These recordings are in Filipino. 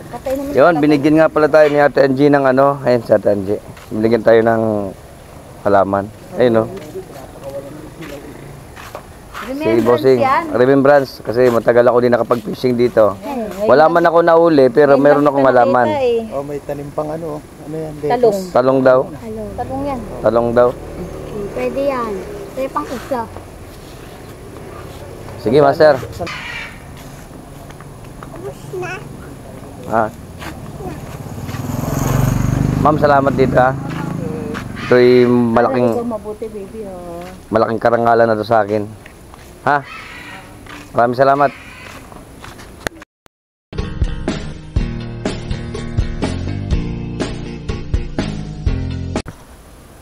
Katay naman. Yun, binigyan nga pala tayo ni Ate Angie ng ano. Ayun si Ate Angie. Binigyan tayo ng halaman. Ayun no. Si Bossing, remembrance. Kasi matagal ako din nakapag-fishing dito. Wala man ako nauli, pero meron akong halaman. Oh, may tanim pang ano. Ano yan? Talong. Talong daw. Talong yan. Talong daw. Pwede yan. Pwede pang isa. Sige, Master. Ah. Ma'am, salamat dito ha. Ito'y Mabuti, baby. malaking karangalan na to sa akin. Ha? Maraming salamat.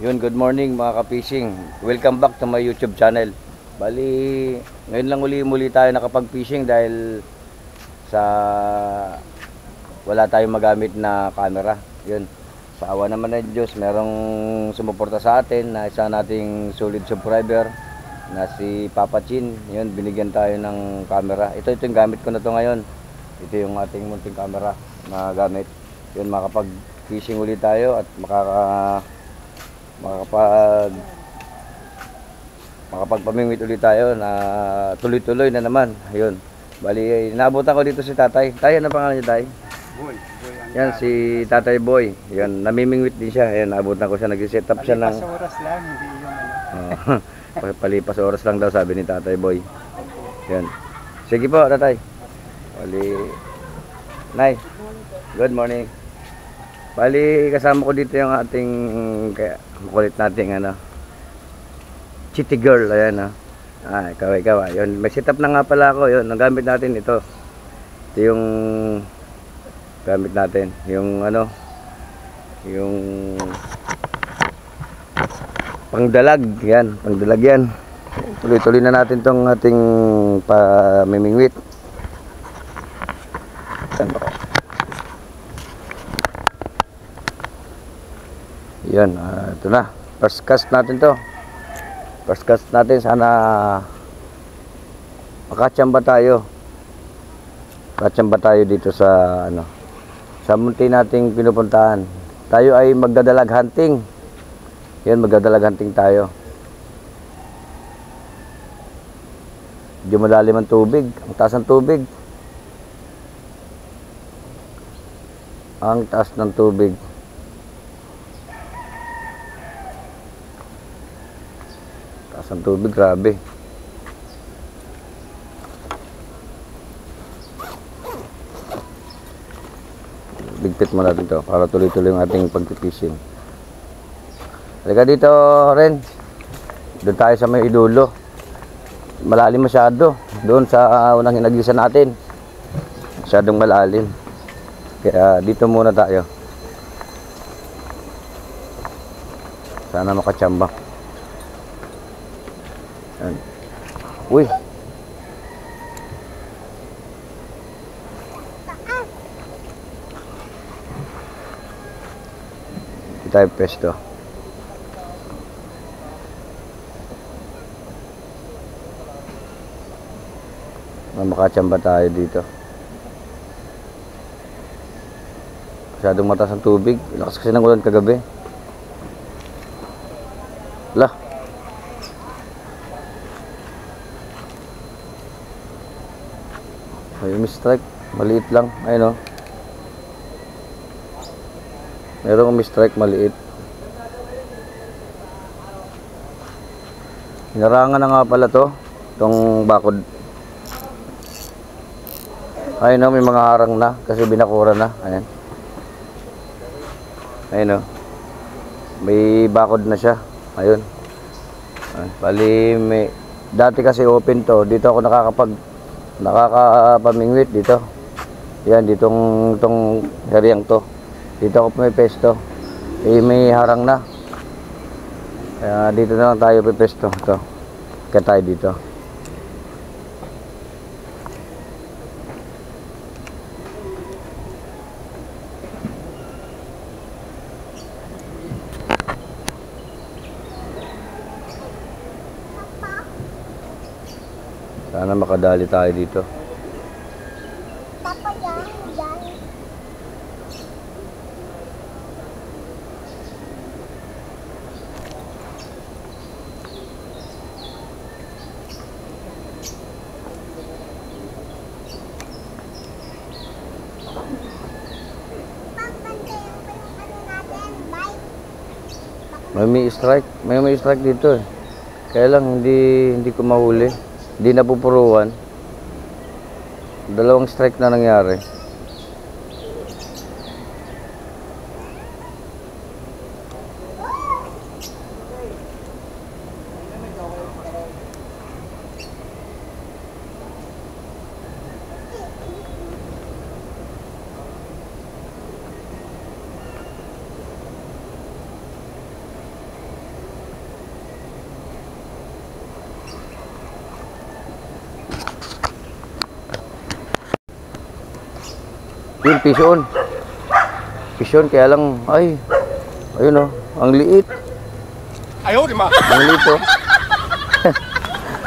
Yun, good morning mga ka-fishing. Welcome back to my YouTube channel. Bali, ngayon lang muli tayo nakapag-fishing dahil sa wala tayong magamit na camera. Yun. Sa awa naman ng Diyos, merong sumuporta sa atin na isa nating solid subscriber na si Papa Chin. Yun, binigyan tayo ng camera. Ito yung gamit ko na to ngayon. Ito yung ating munting camera na gamit. Yun, makapag-fishing ulit tayo at makapagpamingwit ulit tayo na tuloy-tuloy na naman. Ayun. Bali, naabutan ko dito si Tatay. Tay, ano pangalan niya, Tay? Boy. Yan, si Tatay Boy. Yan, namimingwit din siya. Yan, naabutan ko siya. Nag-set up siya ng... Palipas oras lang, hindi yung ano. Palipas oras lang daw, sabi ni Tatay Boy. Yan. Sige po, Tatay. Bali, Nay, good morning. Bali, kasama ko dito yung ating makulit nating ano, chitty girl. Ayan ha. Ikaw. Yun, may setup na nga pala ako. Yun, ang gamit natin ito. Ito yung gamit natin. Yung ano, yung pangdalag. Yan, pangdalag yan. Tuloy-tuloy na natin tong ating pamimingwit. Saan ba ko? Yan, ito na. First cast natin to. First cast natin, sana makachamba tayo. Makachamba tayo dito sa ano, sa munti nating pinupuntahan. Tayo ay magdadalag hunting. Yan, magdadalag hunting tayo. Medyo malalim ang tubig. Ang taas ng tubig. Ang taas ng tubig. Taas ng tubig, grabe. Bigpit mo natin to para tuloy-tuloy yung ating pag-fishing. Halika dito, Ren. Doon tayo sa may idulo. Malalim masyado. Doon sa unang hinagisa natin. Masyadong malalim. Kaya dito muna tayo. Sana makachamba. Yan. Uy. Dito tayo pesto. Makachamba tayo dito. Masyadong mataas ang tubig. Lakas kasi ng ulan kagabi. Lah. May strike. Maliit lang. Ayun o. Merong strike maliit. Hinarangan na nga pala to. Itong bakod. Ayun o, may mga harang na kasi binakura na. Ayan. Ayun o. May bakod na siya. Ayun. Bali, dati kasi open to. Dito ako nakakapamingwit dito. Yan, ditong heriyang to. Dito ako pumipesto. May harang na. Kaya dito na lang tayo pumipesto. Ito. Kaya tayo dito. Sana makadali tayo dito. May strike dito eh. Kaya lang hindi ko mahuli. Hindi napupuruan. 2 strike na nangyari. Yun, pisyon. Pisyon, kaya lang, ayun oh, ang liit. Ayaw, di ma. Ang liit oh.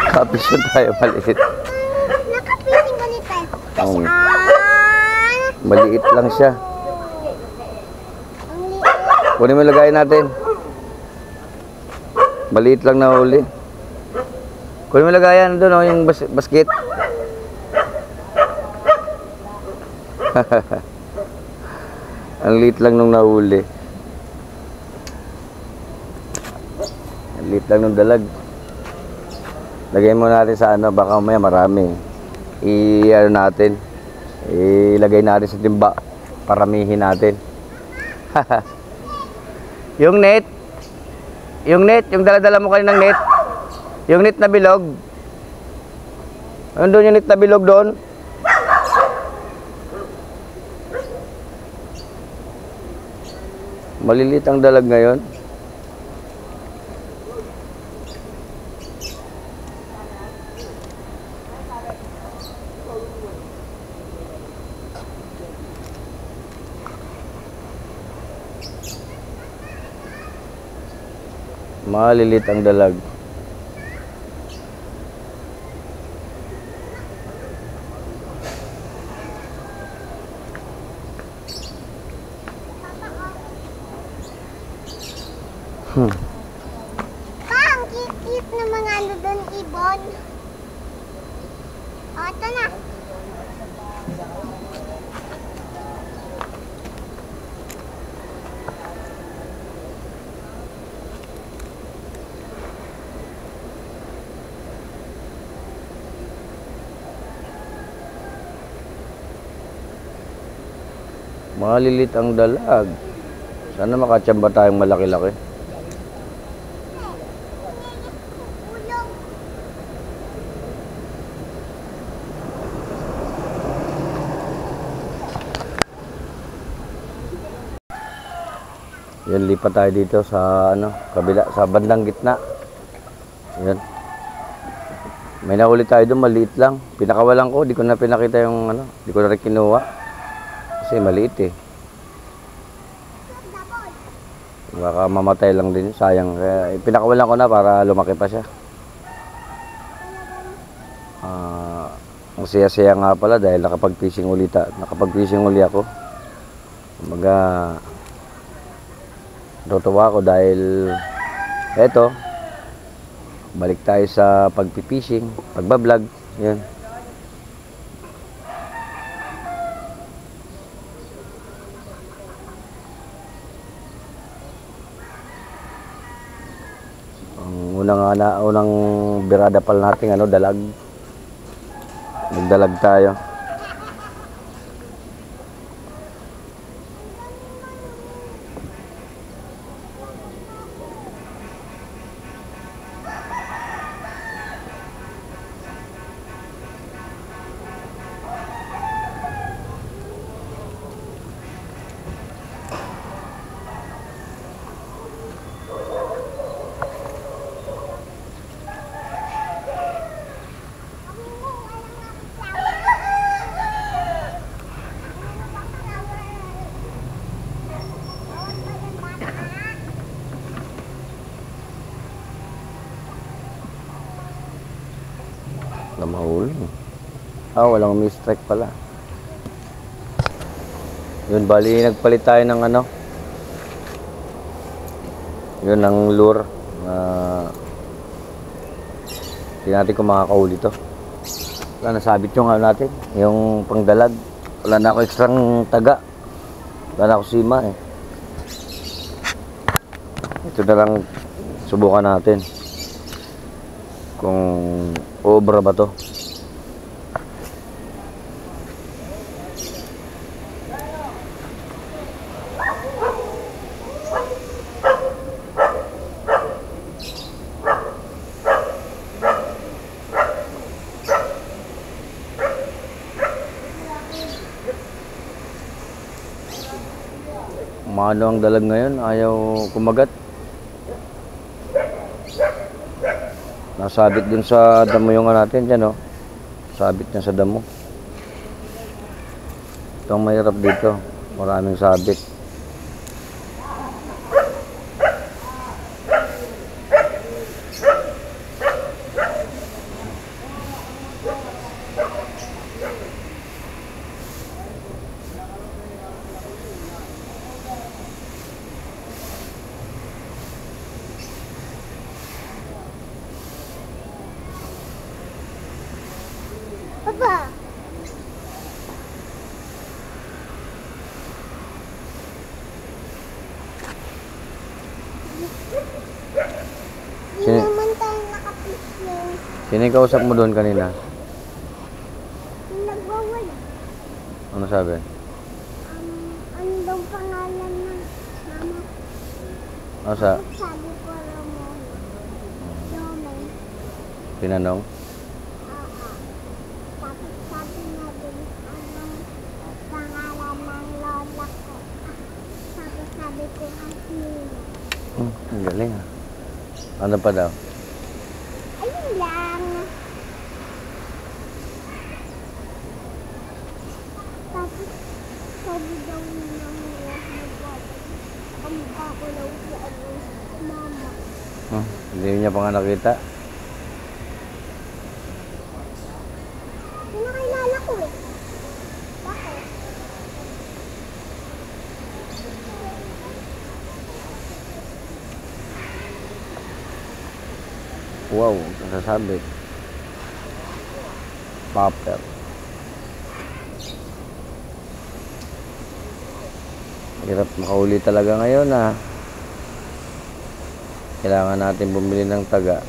Kapisyon tayo, maliit. Nakapiling ko nito. Oh, maliit lang siya. Kunin mo lagayin natin. Maliit lang na huli. Kunin mo lagayan doon oh, yung basket. Ang liit lang nung nahuli. Ang liit lang nung dalag. Lagay mo natin sa ano, baka mamaya marami. I-ano natin. Ilagay natin sa timba. Paramihin natin. Yung net. Yung dala-dala mo kaninang net. Yung net na bilog. Andun yung net na bilog doon. Malilit ang dalag ngayon. Malilit ang dalag. Pa, ang cute-cute na mga ano doon, ibon. O, ito na. Malilit ang dalag. Sana makatsamba tayong malaki-laki. Yan, lipat tayo dito sa ano, kabila, sa bandang gitna. Yan. May nahuli tayo doon, maliit lang. Pinakawalan ko, di ko na pinakita yung ano, di ko na rin kinuha. Kasi maliit eh. Baka mamatay lang din, sayang. Kaya pinakawalan ko na para lumaki pa siya. Ang siya-siya nga pala dahil nakapag-fishing uli ako. Kumbaga, natutuwa ako dahil eto, balik tayo sa pagpipishing, pagbablog, yan. Ang unang birada pala natin, ano, dalag. Nagdalag tayo. Na mahuli. Walang mistrike pala. Yun, bali nagpalit tayo ng ano. Yun ang lure. Hindi natin kung makakahuli to. Wala, nasabit yung ano natin, yung pangdalag. Wala na ako ekstrang taga. Wala na ako sima eh. Ito ito na lang subukan natin kung obra ba to. Umano ang dalag ngayon, ayaw kumagat. Nasabit dun sa damo yung natin dyan, oh. Sabit niya sa damo. Ito ang mahirap dito, maraming sabit. Papa, hindi Sino- naman tayo nakapishing. Sino yung kausap mo doon kanina? Yung nagbawal. Ano sabi? Ano daw pangalan ng mama? Ano sa Sabi ko Ramon. Roman. tinanong? Tapos sabi niya din, anong pangalan ng lola ko? Tapos sabi ko, Asmina. Ang galing, ah. Ano pa daw? Ayun lang. Tapos sabi daw niya nagwawal. Kamukha ko daw si mama. Hindi niya pa nga nakita. Pinakilala ko eh. Bakit? Wow, nasasabi. Popper. Hirap makahuli talaga ngayon, ah. Kailangan natin bumili ng taga,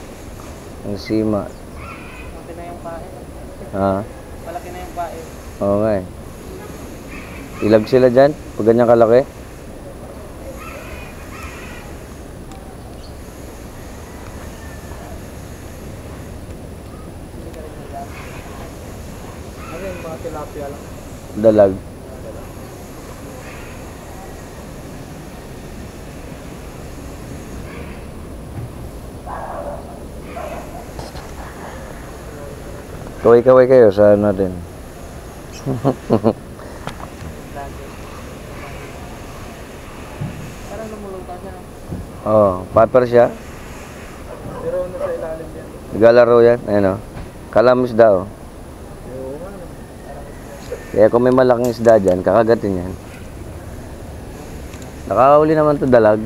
ng sima. Malaki na yung pae. Ha? Malaki na yung pae. Oo nga eh. Ilag sila dyan, pag ganyan kalaki. Ano yung mga tilapia lang? Dalag. Kaway-kaway kayo sa ano natin. Lagi. Parang lumulutan siya. No? Oo, popper siya. Pero nasa ilalim yan. Naglalaro yan. Ayan o. Kalamis daw. Oo nga. Kaya kung may malaking isda dyan, kakagatin yan. Nakahuli naman to dalag.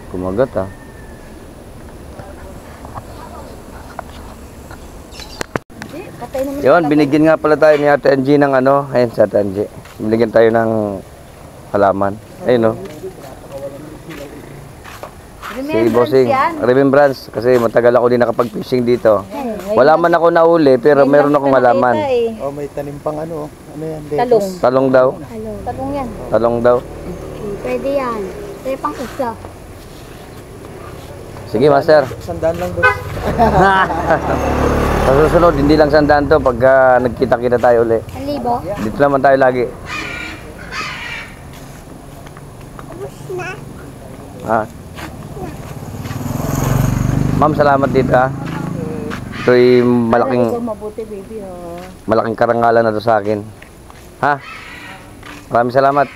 Kumagat ah. Yun, binigyan nga pala tayo ni Ate Angie ng ano. Ayun si Ate Angie. Binigyan tayo ng halaman. Ayun no. Si Bossing. Remembrance. Kasi matagal ako din nakapag-fishing dito. Wala man ako nahuli pero meron akong halaman. Oh, may tanim pang ano. Ano yan? Talong. Talong daw. Talong yan. Talong daw. Pwede yan. Pwede pang isa. Sige, Master. Sandaan lang boss. Sa susunod, hindi lang sandaan to pagka nagkita-kita tayo uli. 1,000? Dito naman tayo lagi. Tapos na. Ha? Ma'am, salamat dito ha. Ito'y Ikaw mabuti, baby, oh. malaking karangalan na to sa akin. Ha? Maraming salamat.